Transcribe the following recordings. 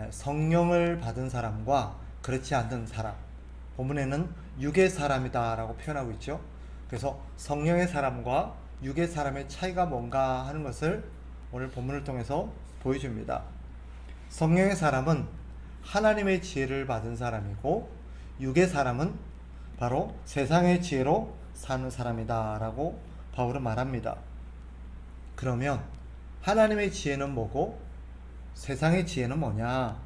성령을 받은 사람과 그렇지 않은 사람, 본문에는 육의 사람이다 라고 표현하고 있죠. 그래서 성령의 사람과 육의 사람의 차이가 뭔가 하는 것을 오늘 본문을 통해서 보여줍니다. 성령의 사람은 하나님의 지혜를 받은 사람이고, 육의 사람은 바로 세상의 지혜로 사는 사람이다 라고 바울은 말합니다. 그러면 하나님의 지혜는 뭐고 세상의 지혜는 뭐냐?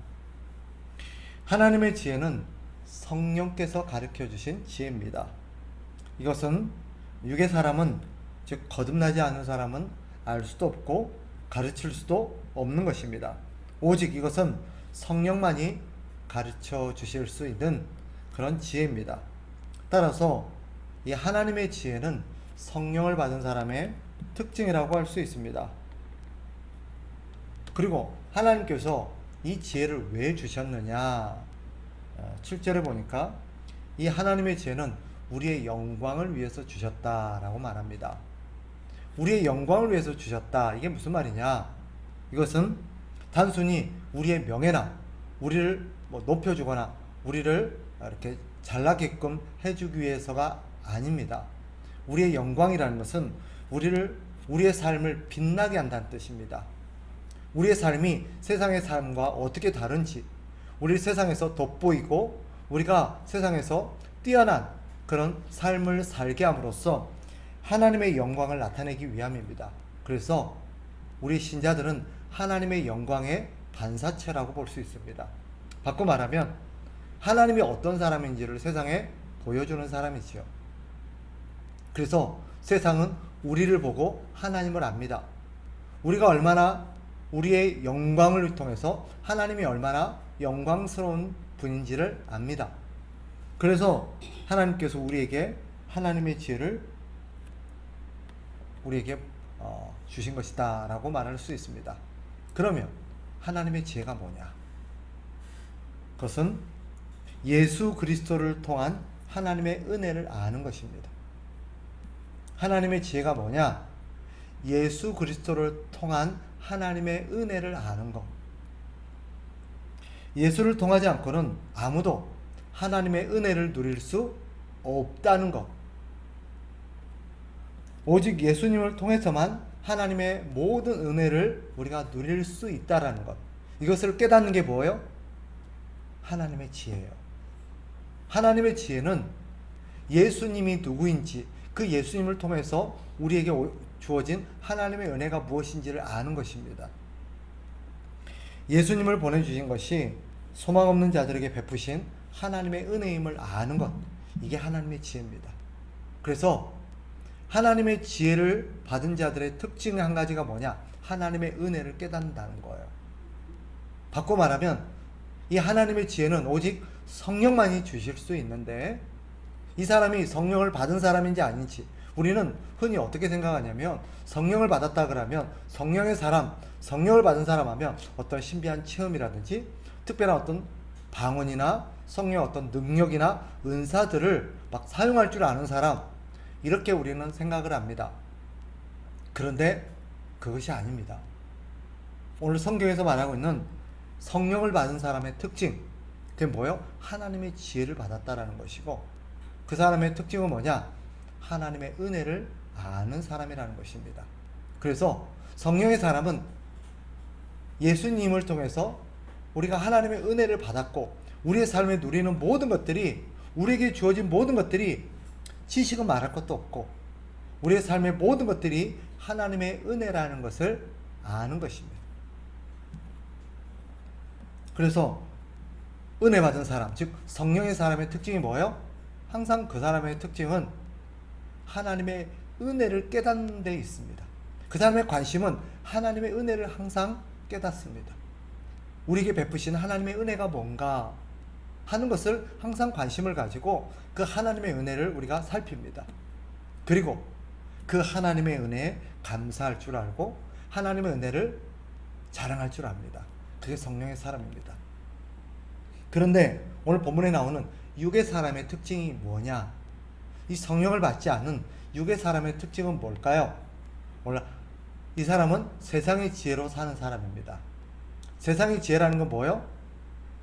하나님의 지혜는 성령께서 가르쳐 주신 지혜입니다. 이것은 육의 사람은, 즉 거듭나지 않은 사람은 알 수도 없고 가르칠 수도 없는 것입니다. 오직 이것은 성령만이 가르쳐 주실 수 있는 그런 지혜입니다. 따라서 이 하나님의 지혜는 성령을 받은 사람의 특징이라고 할 수 있습니다. 그리고 하나님께서 이 지혜를 왜 주셨느냐? 7절에 보니까 이 하나님의 지혜는 우리의 영광을 위해서 주셨다라고 말합니다. 우리의 영광을 위해서 주셨다. 이게 무슨 말이냐? 이것은 단순히 우리의 명예나 우리를 높여주거나 우리를 이렇게 잘나게끔 해주기 위해서가 아닙니다. 우리의 영광이라는 것은 우리의 삶을 빛나게 한다는 뜻입니다. 우리의 삶이 세상의 삶과 어떻게 다른지, 우리 세상에서 돋보이고 우리가 세상에서 뛰어난 그런 삶을 살게 함으로써 하나님의 영광을 나타내기 위함입니다. 그래서 우리 신자들은 하나님의 영광의 반사체라고 볼 수 있습니다. 바꿔 말하면 하나님이 어떤 사람인지를 세상에 보여주는 사람이지요. 그래서 세상은 우리를 보고 하나님을 압니다. 우리가 얼마나 우리의 영광을 통해서 하나님이 얼마나 영광스러운 분인지를 압니다. 그래서 하나님께서 우리에게 하나님의 지혜를 우리에게 주신 것이다 라고 말할 수 있습니다. 그러면 하나님의 지혜가 뭐냐? 그것은 예수 그리스도를 통한 하나님의 은혜를 아는 것입니다. 하나님의 지혜가 뭐냐? 예수 그리스도를 통한 하나님의 은혜를 아는 것. 예수를 통하지 않고는 아무도 하나님의 은혜를 누릴 수 없다는 것. 오직 예수님을 통해서만 하나님의 모든 은혜를 우리가 누릴 수 있다라는 것. 이것을 깨닫는 게 뭐예요? 하나님의 지혜예요. 하나님의 지혜는 예수님이 누구인지, 그 예수님을 통해서 우리에게 주어진 하나님의 은혜가 무엇인지를 아는 것입니다. 예수님을 보내주신 것이 소망 없는 자들에게 베푸신 하나님의 은혜임을 아는 것, 이게 하나님의 지혜입니다. 그래서 하나님의 지혜를 받은 자들의 특징 한 가지가 뭐냐? 하나님의 은혜를 깨닫는다는 거예요. 바꿔 말하면 이 하나님의 지혜는 오직 성령만이 주실 수 있는데, 이 사람이 성령을 받은 사람인지 아닌지 우리는 흔히 어떻게 생각하냐면, 성령을 받았다 그러면 성령의 사람, 성령을 받은 사람 하면 어떤 신비한 체험이라든지 특별한 어떤 방언이나 성령의 어떤 능력이나 은사들을 막 사용할 줄 아는 사람, 이렇게 우리는 생각을 합니다. 그런데 그것이 아닙니다. 오늘 성경에서 말하고 있는 성령을 받은 사람의 특징, 그게 뭐예요? 하나님의 지혜를 받았다라는 것이고, 그 사람의 특징은 뭐냐? 하나님의 은혜를 아는 사람이라는 것입니다. 그래서 성령의 사람은 예수님을 통해서 우리가 하나님의 은혜를 받았고, 우리의 삶에 누리는 모든 것들이, 우리에게 주어진 모든 것들이 지식은 말할 것도 없고 우리의 삶의 모든 것들이 하나님의 은혜라는 것을 아는 것입니다. 그래서 은혜 받은 사람, 즉 성령의 사람의 특징이 뭐예요? 항상 그 사람의 특징은 하나님의 은혜를 깨닫는 데 있습니다. 그 사람의 관심은 하나님의 은혜를 항상 깨닫습니다. 우리에게 베푸신 하나님의 은혜가 뭔가 하는 것을 항상 관심을 가지고 그 하나님의 은혜를 우리가 살핍니다. 그리고 그 하나님의 은혜에 감사할 줄 알고 하나님의 은혜를 자랑할 줄 압니다. 그게 성령의 사람입니다. 그런데 오늘 본문에 나오는 육의 사람의 특징이 뭐냐? 이 성령을 받지 않는 육의 사람의 특징은 뭘까요? 이 사람은 세상의 지혜로 사는 사람입니다. 세상의 지혜라는 건 뭐예요?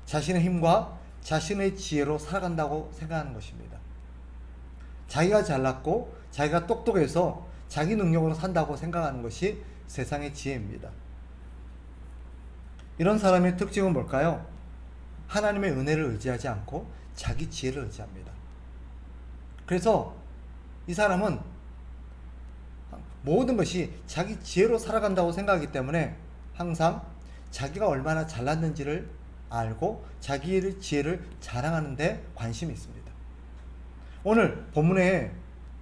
자신의 힘과 자신의 지혜로 살아간다고 생각하는 것입니다. 자기가 잘났고 자기가 똑똑해서 자기 능력으로 산다고 생각하는 것이 세상의 지혜입니다. 이런 사람의 특징은 뭘까요? 하나님의 은혜를 의지하지 않고 자기 지혜를 의지합니다. 그래서 이 사람은 모든 것이 자기 지혜로 살아간다고 생각하기 때문에 항상 자기가 얼마나 잘났는지를 알고 자기의 지혜를 자랑하는 데 관심이 있습니다. 오늘 본문에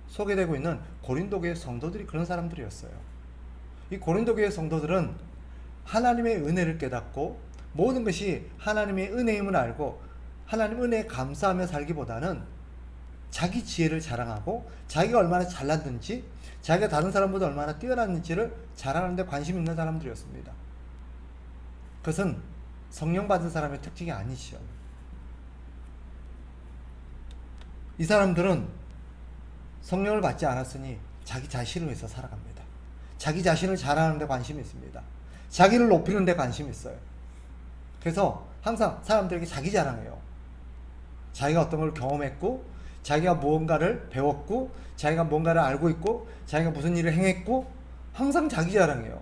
소개되고 있는 고린도 교회 성도들이 그런 사람들이었어요. 이 고린도 교회 성도들은 하나님의 은혜를 깨닫고 모든 것이 하나님의 은혜임을 알고 하나님 은혜에 감사하며 살기보다는 자기 지혜를 자랑하고 자기가 얼마나 잘났는지 자기가 다른 사람보다 얼마나 뛰어났는지를 자랑하는 데 관심 있는 사람들이었습니다. 그것은 성령 받은 사람의 특징이 아니시죠. 이 사람들은 성령을 받지 않았으니 자기 자신을 위해서 살아갑니다. 자기 자신을 자랑하는 데 관심이 있습니다. 자기를 높이는 데 관심이 있어요. 그래서 항상 사람들에게 자기 자랑해요. 자기가 어떤 걸 경험했고 자기가 무언가를 배웠고 자기가 뭔가를 알고 있고 자기가 무슨 일을 행했고 항상 자기 자랑해요.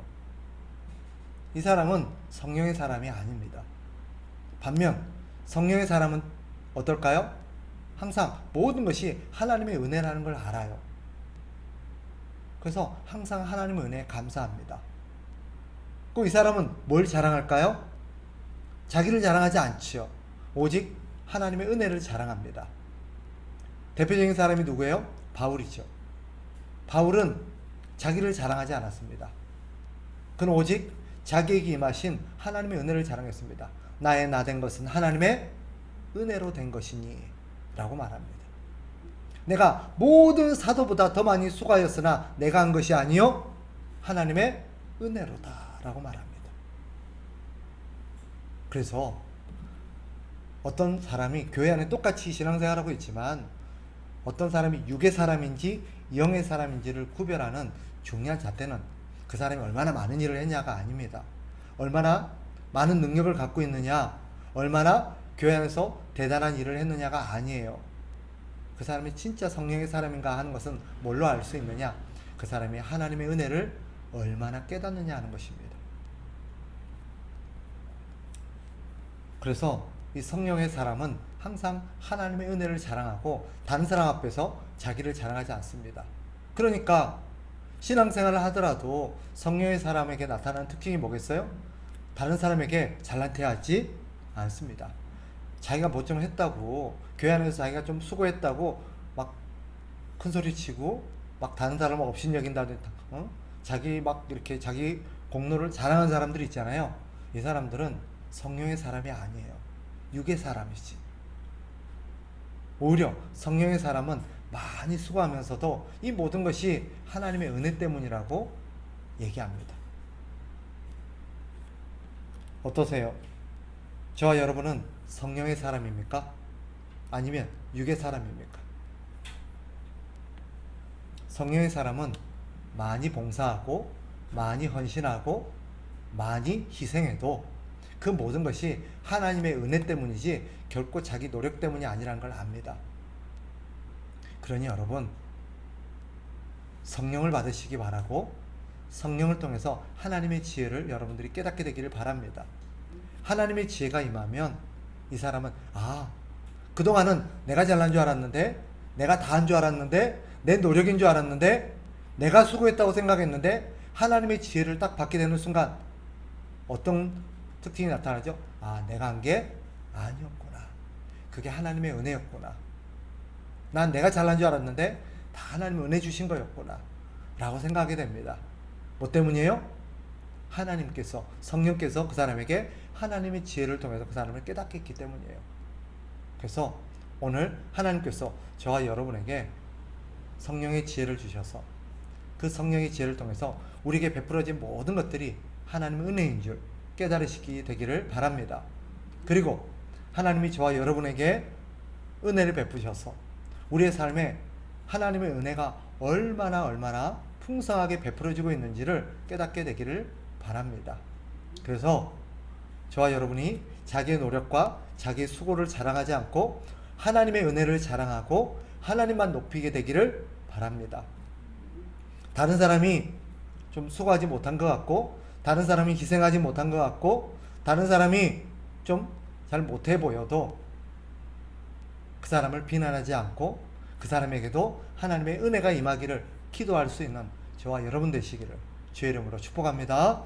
이 사람은 성령의 사람이 아닙니다. 반면 성령의 사람은 어떨까요? 항상 모든 것이 하나님의 은혜라는 걸 알아요. 그래서 항상 하나님의 은혜에 감사합니다. 꼭 이 사람은 뭘 자랑할까요? 자기를 자랑하지 않지요. 오직 하나님의 은혜를 자랑합니다. 대표적인 사람이 누구예요? 바울이죠. 바울은 자기를 자랑하지 않았습니다. 그는 오직 자기에게 임하신 하나님의 은혜를 자랑했습니다. 나의 나 된 것은 하나님의 은혜로 된 것이니 라고 말합니다. 내가 모든 사도보다 더 많이 수고하였으나 내가 한 것이 아니요 하나님의 은혜로다 라고 말합니다. 그래서 어떤 사람이 교회 안에 똑같이 신앙생활하고 있지만 어떤 사람이 육의 사람인지 영의 사람인지를 구별하는 중요한 잣대는 그 사람이 얼마나 많은 일을 했냐가 아닙니다. 얼마나 많은 능력을 갖고 있느냐, 얼마나 교회 안에서 대단한 일을 했느냐가 아니에요. 그 사람이 진짜 성령의 사람인가 하는 것은 뭘로 알 수 있느냐? 그 사람이 하나님의 은혜를 얼마나 깨닫느냐 하는 것입니다. 그래서 이 성령의 사람은 항상 하나님의 은혜를 자랑하고 다른 사람 앞에서 자기를 자랑하지 않습니다. 그러니까 신앙생활을 하더라도 성령의 사람에게 나타나는 특징이 뭐겠어요? 다른 사람에게 잘난 체하지 않습니다. 자기가 뭐 좀 했다고 교회 안에서 자기가 좀 수고했다고 막 큰소리치고 막 다른 사람을 업신여긴다든지 자기 막 이렇게 자기 공로를 자랑하는 사람들이 있잖아요. 이 사람들은 성령의 사람이 아니에요. 육의 사람이지. 오히려 성령의 사람은 많이 수고하면서도 이 모든 것이 하나님의 은혜 때문이라고 얘기합니다. 어떠세요? 저와 여러분은 성령의 사람입니까? 아니면 육의 사람입니까? 성령의 사람은 많이 봉사하고 많이 헌신하고 많이 희생해도 그 모든 것이 하나님의 은혜 때문이지 결코 자기 노력 때문이 아니라는 걸 압니다. 그러니 여러분 성령을 받으시기 바라고 성령을 통해서 하나님의 지혜를 여러분들이 깨닫게 되기를 바랍니다. 하나님의 지혜가 임하면 이 사람은 그동안은 내가 잘난 줄 알았는데 내가 다 한 줄 알았는데 내 노력인 줄 알았는데 내가 수고했다고 생각했는데 하나님의 지혜를 딱 받게 되는 순간 어떤 특징이 나타나죠? 내가 한 게 아니었구나. 그게 하나님의 은혜였구나. 난 내가 잘난 줄 알았는데 다 하나님의 은혜 주신 거였구나 라고 생각하게 됩니다. 뭐 때문이에요? 하나님께서 성령께서 그 사람에게 하나님의 지혜를 통해서 그 사람을 깨닫게 했기 때문이에요. 그래서 오늘 하나님께서 저와 여러분에게 성령의 지혜를 주셔서 그 성령의 지혜를 통해서 우리에게 베풀어진 모든 것들이 하나님의 은혜인 줄 깨달으시기 되기를 바랍니다. 그리고 하나님이 저와 여러분에게 은혜를 베푸셔서 우리의 삶에 하나님의 은혜가 얼마나 풍성하게 베풀어지고 있는지를 깨닫게 되기를 바랍니다. 그래서 저와 여러분이 자기의 노력과 자기의 수고를 자랑하지 않고 하나님의 은혜를 자랑하고 하나님만 높이게 되기를 바랍니다. 다른 사람이 좀 수고하지 못한 것 같고, 다른 사람이 희생하지 못한 것 같고, 다른 사람이 좀 잘 못해 보여도 그 사람을 비난하지 않고 그 사람에게도 하나님의 은혜가 임하기를 기도할 수 있는 저와 여러분 되시기를 주의 이름으로 축복합니다.